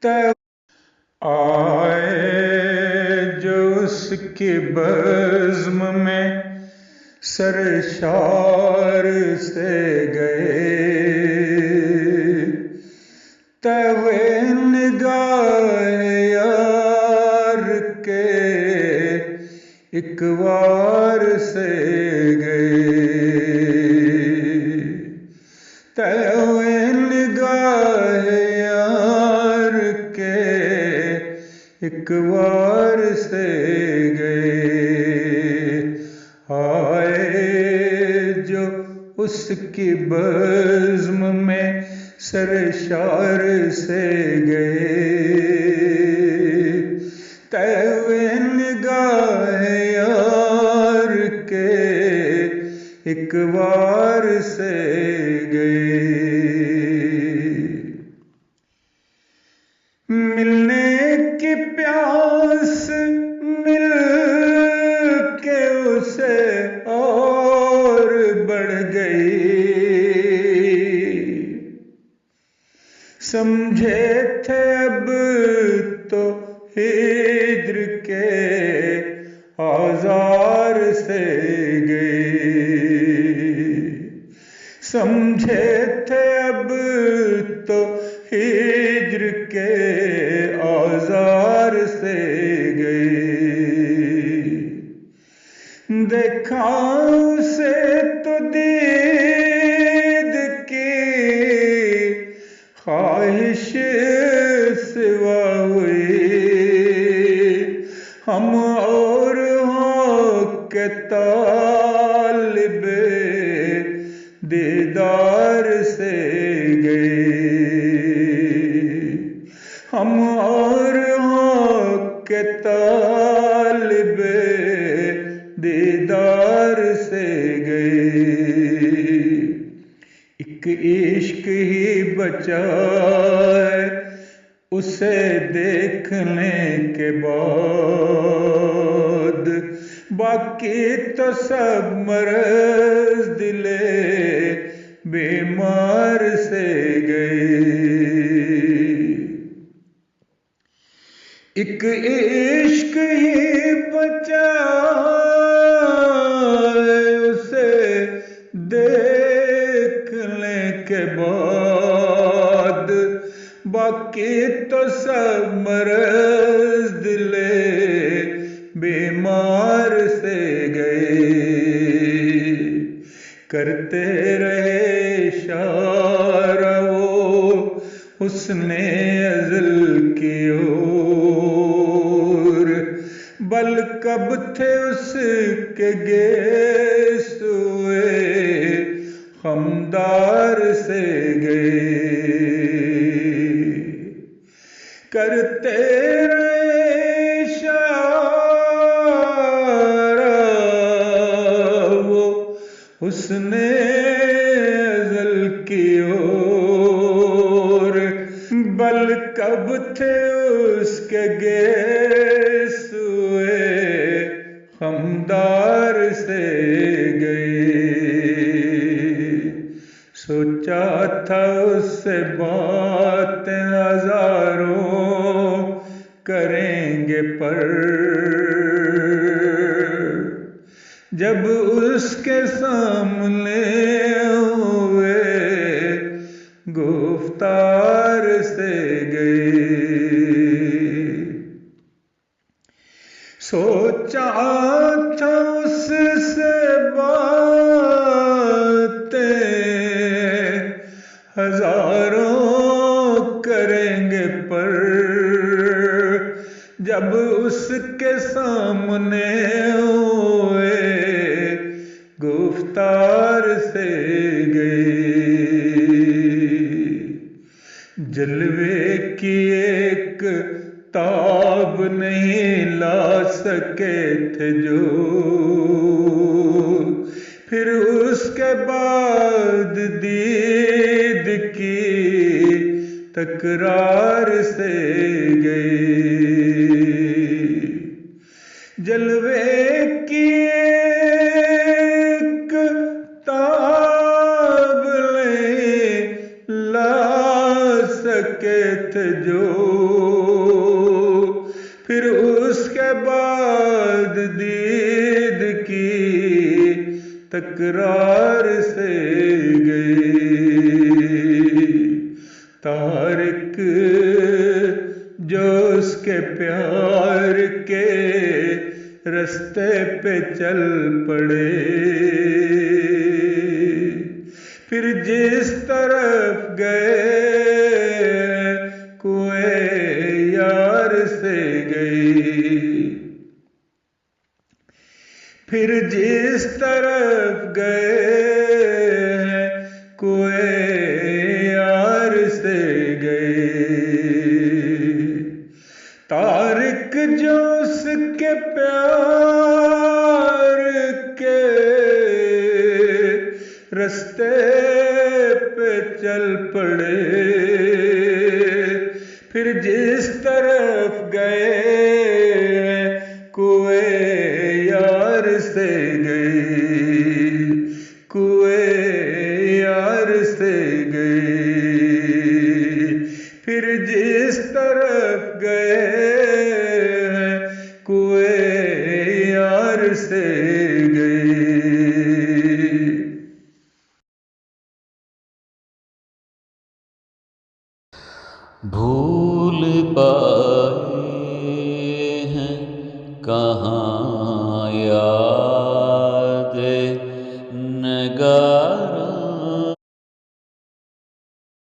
तब आए जो उसकी बज़्म में सरशार से गए, तब निगाह यार के एक बार से गए, तब निगाह यार के एक बार से गए। आए जो उसकी बज़्म में सरशार से गए, तब निगाह यार के एक बार से गए। मिलने की प्यास मिल के उसे और बढ़ गई, समझे थे अब तो हिज्र के औजार से गए, समझे थे अब तो हिज्र के औजार से गए। देखा उसे तो दीद की ख्वाहिश सिवा हुई, हम और हो के तालिबे दीदार से गए, हम और हो के तालिबे दीदार से गए। एक इश्क ही बचा है उसे देखने के बाद, बाकी तो सब मर्ज दिले बीमार से गए। एक इश्क ही बचा उसे देखने के बाद, बाकी तो सब मर्ज दिले बीमार से गए। करते रहे इशारा वो उसने अज़ल की ओर, बल कब थे उसके गेसुए हमदार से गए। करते रहे इशारा वो उसने अज़ल की ओर, बल कब थे उसके गेसुए हमदार से गए। सोचा था उससे बातें हजारों करेंगे पर जब उसके सामने हुए गुफ्तार से गए। सोचा था उससे बातें हजारों करेंगे पर जब उसके सामने हुए गुफ्तार से गए। जलवे की एक ताब नहीं ला सके थे जो, फिर उसके बाद दीद की तकरार से गए। जलवे की एक ताब नहीं ला सके थे जो फिर उसके बाद दीद की तकरार से गए। तारिक जो उसके प्यार के रास्ते पे चल पड़े, फिर जिस तरफ गए कुएं यार से गए। फिर जिस तरफ गए कुएं यार से गए। तारिक जो उसके प्यार के रास्ते पे चल पड़े, फिर जिस तरफ गए कुएं यार से गए, कुएं यार से गए। फिर जिस तरफ गए कुएं यार से गए। भूल पाए हैं कहाँ